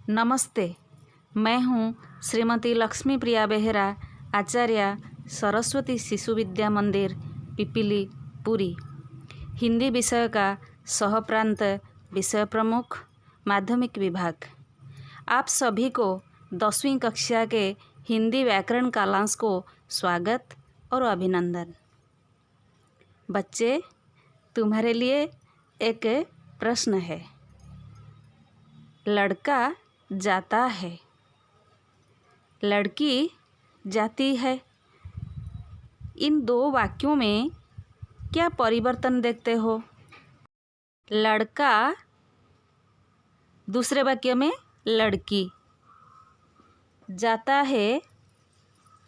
नमस्ते, मैं हूँ श्रीमती लक्ष्मी प्रिया बेहरा, आचार्य सरस्वती शिशु विद्या मंदिर पिपीली पुरी, हिंदी विषय का सहप्रांत विषय प्रमुख, माध्यमिक विभाग। आप सभी को 10वीं कक्षा के हिंदी व्याकरण कालांश को स्वागत और अभिनंदन। बच्चे, तुम्हारे लिए एक प्रश्न है। लड़का जाता है, लड़की जाती है। इन दो वाक्यों में क्या परिवर्तन देखते हो? लड़का, दूसरे वाक्य में लड़की, जाता है,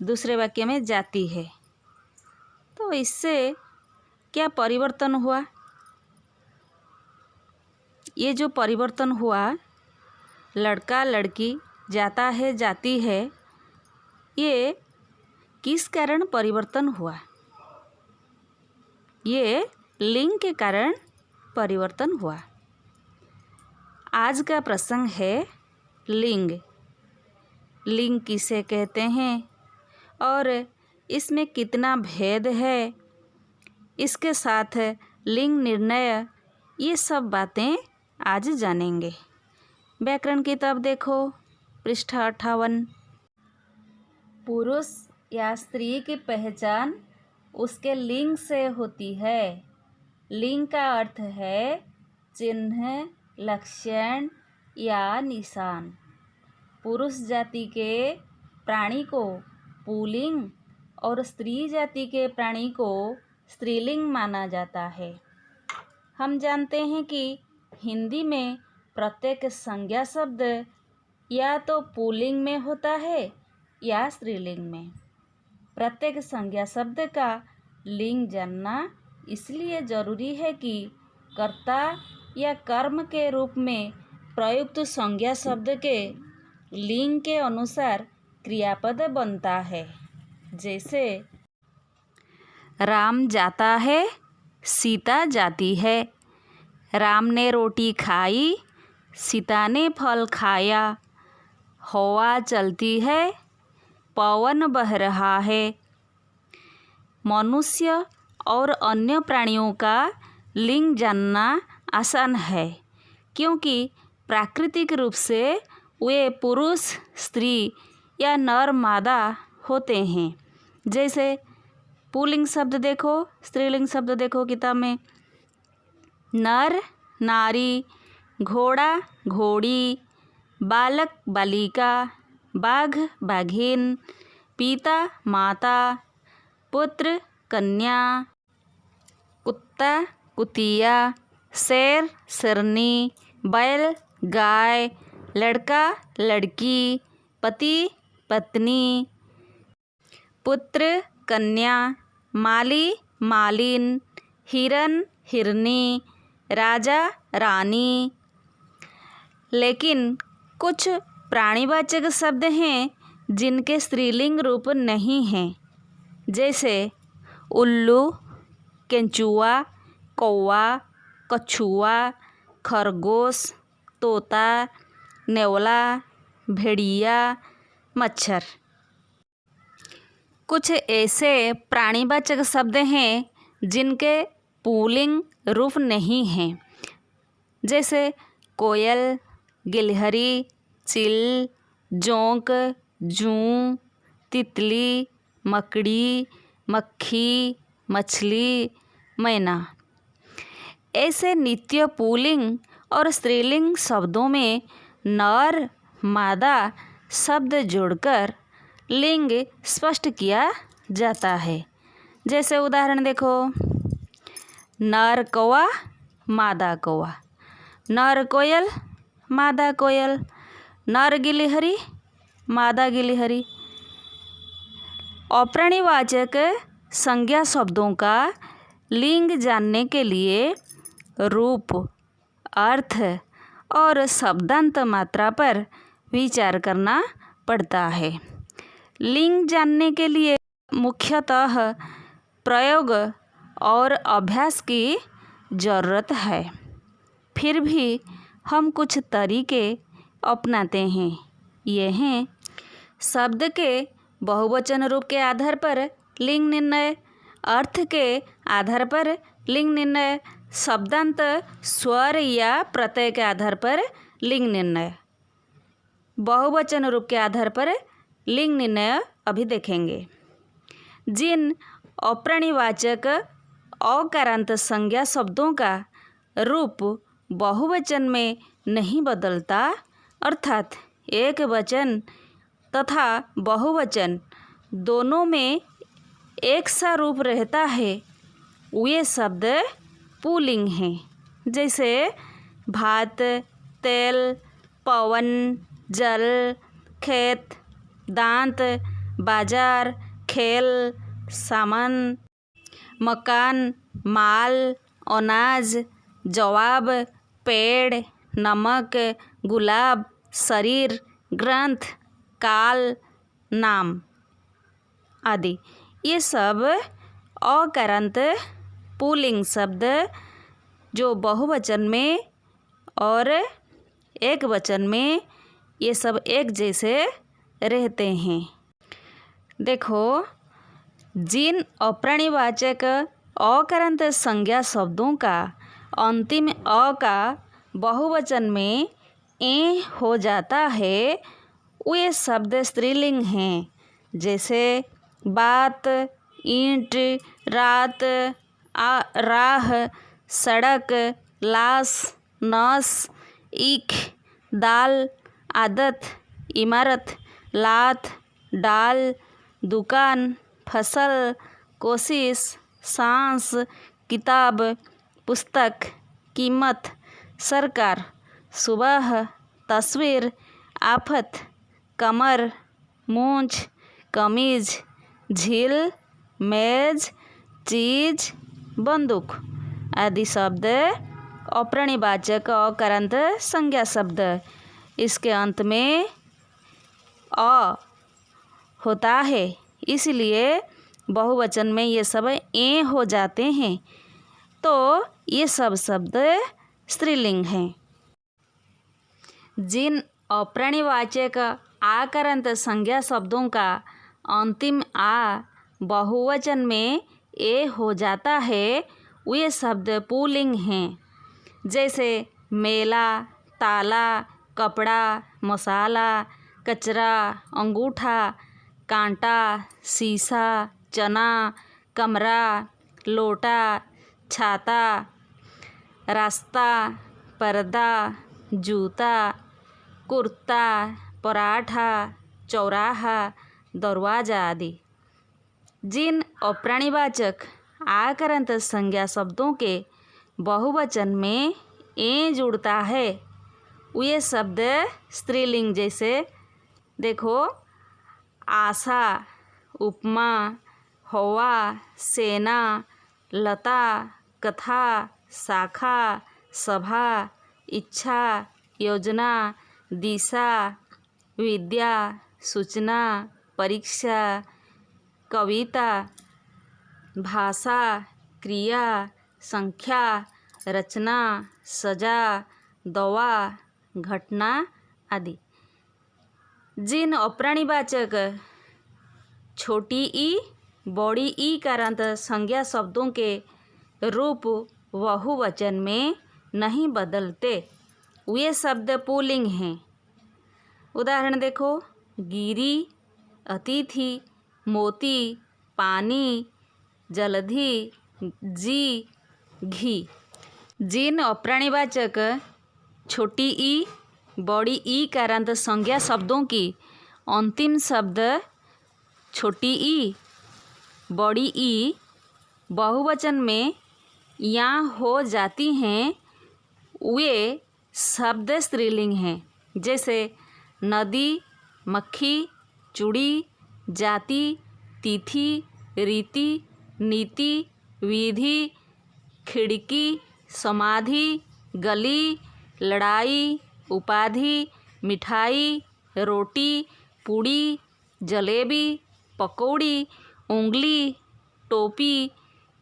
दूसरे वाक्य में जाती है। तो इससे क्या परिवर्तन हुआ? ये जो परिवर्तन हुआ, लड़का लड़की, जाता है जाती है, ये किस कारण परिवर्तन हुआ? ये लिंग के कारण परिवर्तन हुआ। आज का प्रसंग है लिंग। लिंग किसे कहते हैं और इसमें कितना भेद है, इसके साथ लिंग निर्णय, ये सब बातें आज जानेंगे। व्याकरण किताब देखो, पृष्ठ 58। पुरुष या स्त्री की पहचान उसके लिंग से होती है। लिंग का अर्थ है चिन्ह, लक्षण या निशान। पुरुष जाति के प्राणी को पुल्लिंग और स्त्री जाति के प्राणी को स्त्रीलिंग माना जाता है। हम जानते हैं कि हिंदी में प्रत्येक संज्ञा शब्द या तो पुल्लिंग में होता है या स्त्रीलिंग में। प्रत्येक संज्ञा शब्द का लिंग जानना इसलिए जरूरी है कि कर्ता या कर्म के रूप में प्रयुक्त संज्ञा शब्द के लिंग के अनुसार क्रियापद बनता है। जैसे राम जाता है, सीता जाती है। राम ने रोटी खाई, सीता ने फल खाया। हवा चलती है, पवन बह रहा है। मनुष्य और अन्य प्राणियों का लिंग जानना आसान है, क्योंकि प्राकृतिक रूप से वे पुरुष, स्त्री या नर मादा होते हैं। जैसे पुल्लिंग शब्द देखो, स्त्रीलिंग शब्द देखो किताब में। नर नारी, घोड़ा घोड़ी, बालक बालिका, बाघ बाघिन, पिता माता, पुत्र कन्या, कुत्ता कुतिया, शेर शेरनी, बैल गाय, लड़का लड़की, पति पत्नी, पुत्र कन्या, माली मालिन, हिरन हिरनी, राजा रानी। लेकिन कुछ प्राणीवाचक शब्द हैं जिनके स्त्रीलिंग रूप नहीं हैं। जैसे उल्लू, केंचुआ, कौवा, कछुआ, खरगोश, तोता, नेवला, भेड़िया, मच्छर। कुछ ऐसे प्राणीवाचक शब्द हैं जिनके पुल्लिंग रूप नहीं हैं। जैसे कोयल, गिलहरी, चिल, जोंक, जूं, तितली, मकड़ी, मक्खी, मछली, मैना। ऐसे नित्य पुल्लिंग और स्त्रीलिंग शब्दों में नर मादा शब्द जोड़कर लिंग स्पष्ट किया जाता है। जैसे उदाहरण देखो, नर कौवा, मादा कौवा, नर कोयल, मादा कोयल, नर गिलहरी, मादा गिलहरी। अप्राणीवाचक संज्ञा शब्दों का लिंग जानने के लिए रूप, अर्थ और शब्दांत मात्रा पर विचार करना पड़ता है। लिंग जानने के लिए मुख्यतः प्रयोग और अभ्यास की ज़रूरत है। फिर भी हम कुछ तरीके अपनाते हैं। ये हैं शब्द के बहुवचन रूप के आधार पर लिंग निर्णय, अर्थ के आधार पर लिंग निर्णय, शब्दांत, स्वर या प्रत्यय के आधार पर लिंग निर्णय। बहुवचन रूप के आधार पर लिंग निर्णय अभी देखेंगे। जिन अप्राणीवाचक अकारांत संज्ञा शब्दों का रूप बहुवचन में नहीं बदलता, अर्थात एक वचन तथा बहुवचन दोनों में एक सा रूप रहता है, वे शब्द पुल्लिंग हैं। जैसे भात, तेल, पवन, जल, खेत, दांत, बाजार, खेल, सामान, मकान, माल, अनाज, जवाब, पेड़, नमक, गुलाब, शरीर, ग्रंथ, काल, नाम आदि। ये सब अकारांत पुल्लिंग शब्द जो बहुवचन में और एक वचन में ये सब एक जैसे रहते हैं। देखो, जिन अप्राणीवाचक अकारांत संज्ञा शब्दों का अंतिम अ का बहुवचन में ए हो जाता है, वे शब्द स्त्रीलिंग हैं। जैसे बात, ईंट, रात, राह, सड़क, लाश, नस, ईख, दाल, आदत, इमारत, लात, डाल, दुकान, फसल, कोशिश, सांस, किताब, पुस्तक, कीमत, सरकार, सुबह, तस्वीर, आफत, कमर, मूंछ, कमीज, झील, मेज, चीज, बंदूक आदि शब्द अप्राणीवाचक अकारांत संज्ञा शब्द। इसके अंत में अ होता है, इसलिए बहुवचन में ये सब ए हो जाते हैं, तो ये सब शब्द स्त्रीलिंग हैं। जिन अप्राणीवाचक आकारांत संज्ञा शब्दों का अंतिम आ बहुवचन में ए हो जाता है, वे शब्द पुल्लिंग हैं। जैसे मेला, ताला, कपड़ा, मसाला, कचरा, अंगूठा, कांटा, शीशा, चना, कमरा, लोटा, छाता, रास्ता, पर्दा, जूता, कुर्ता, पराठा, चौराहा, दरवाजा आदि। जिन अप्राणीवाचक आकारांत संज्ञा शब्दों के बहुवचन में ए जुड़ता है, वे शब्द स्त्रीलिंग। जैसे देखो, आशा, उपमा, हवा, सेना, लता, कथा, शाखा, सभा, इच्छा, योजना, दिशा, विद्या, सूचना, परीक्षा, कविता, भाषा, क्रिया, संख्या, रचना, सजा, दवा, घटना आदि। जिन अप्राणीवाचक छोटी ई, बड़ी ई कारांत संज्ञा शब्दों के रूप बहुवचन में नहीं बदलते, वे शब्द पुल्लिंग हैं। उदाहरण देखो, गिरी, अतिथि, मोती, पानी, जलधि, जी, घी। जिन अप्राणीवाचक छोटी ई, बड़ी ई कारांत संज्ञा शब्दों की अंतिम शब्द छोटी ई, बड़ी ई बहुवचन में या हो जाती हैं, वे शब्द स्त्रीलिंग हैं। जैसे नदी, मक्खी, चूड़ी, जाति, तिथि, रीति, नीति, विधि, खिड़की, समाधि, गली, लड़ाई, उपाधि, मिठाई, रोटी, पूड़ी, जलेबी, पकौड़ी, उंगली, टोपी,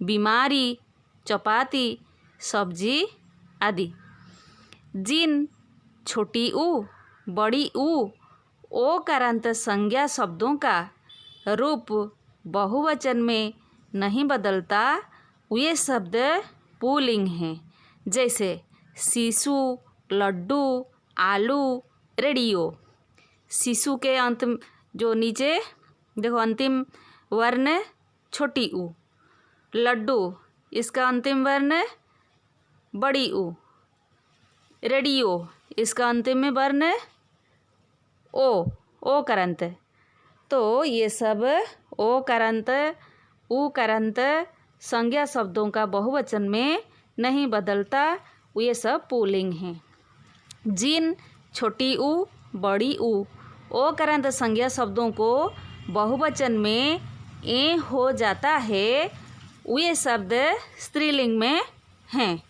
बीमारी, चपाती, सब्जी आदि। जिन छोटी ऊ, बड़ी ऊ, ओ करांत संज्ञा शब्दों का रूप बहुवचन में नहीं बदलता, ये शब्द पुल्लिंग हैं। जैसे शिशु, लड्डू, आलू, रेडियो। शिशु के अंत जो नीचे देखो अंतिम वर्ण छोटी ऊ। लड्डू, इसका अंतिम वर्ण बड़ी ऊ। रेडियो, इसका अंतिम में वर्ण ओ करंत। तो ये सब ओ करंत, ऊ करंत संज्ञा शब्दों का बहुवचन में नहीं बदलता, ये सब पुल्लिंग हैं। जिन छोटी ऊ, बड़ी ऊ, ओ करंत संज्ञा शब्दों को बहुवचन में ए हो जाता है, ये शब्द स्त्रीलिंग में हैं।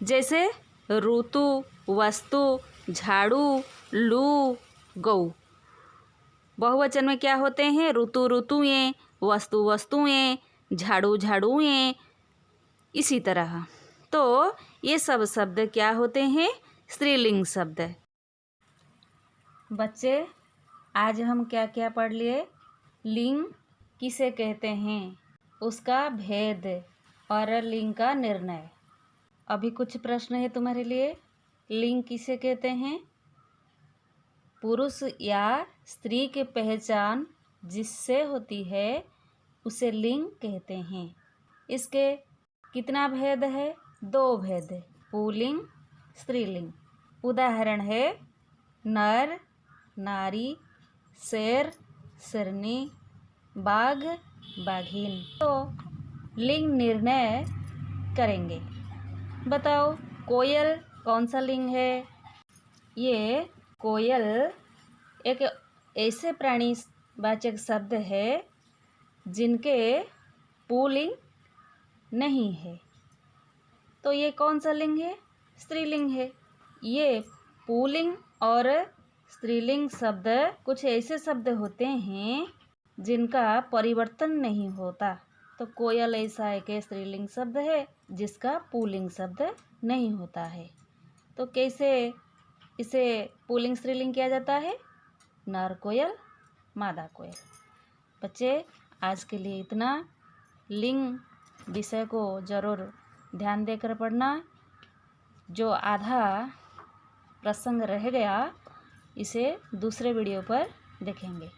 जैसे ऋतु, वस्तु, झाड़ू, लू, गऊ। बहुवचन में क्या होते हैं? ऋतु ऋतुएं, वस्तु वस्तुएं, झाड़ू झाड़ुएं, इसी तरह। तो ये सब शब्द क्या होते हैं? स्त्रीलिंग शब्द। बच्चे, आज हम क्या क्या पढ़ लिए? लिंग किसे कहते हैं, उसका भेद और लिंग का निर्णय। अभी कुछ प्रश्न है तुम्हारे लिए। लिंग किसे कहते हैं? पुरुष या स्त्री की पहचान जिससे होती है उसे लिंग कहते हैं। इसके कितना भेद है? 2 भेद, पुल्लिंग, स्त्रीलिंग। उदाहरण है नर, नारी, शेर, शेरनी, बाघ, बाघिन। तो लिंग निर्णय करेंगे। बताओ, कोयल कौन सा लिंग है? ये कोयल एक ऐसे प्राणी वाचक शब्द है जिनके पुल्लिंग नहीं है। तो ये कौन सा लिंग है? स्त्रीलिंग है। ये पुल्लिंग और स्त्रीलिंग शब्द कुछ ऐसे शब्द होते हैं जिनका परिवर्तन नहीं होता। तो कोयल ऐसा एक स्त्रीलिंग शब्द है जिसका पुल्लिंग शब्द नहीं होता है। तो कैसे इसे पुल्लिंग स्त्रीलिंग किया जाता है? नर कोयल, मादा कोयल। बच्चे, आज के लिए इतना। लिंग विषय को ज़रूर ध्यान देकर पढ़ना। जो आधा प्रसंग रह गया इसे दूसरे वीडियो पर देखेंगे।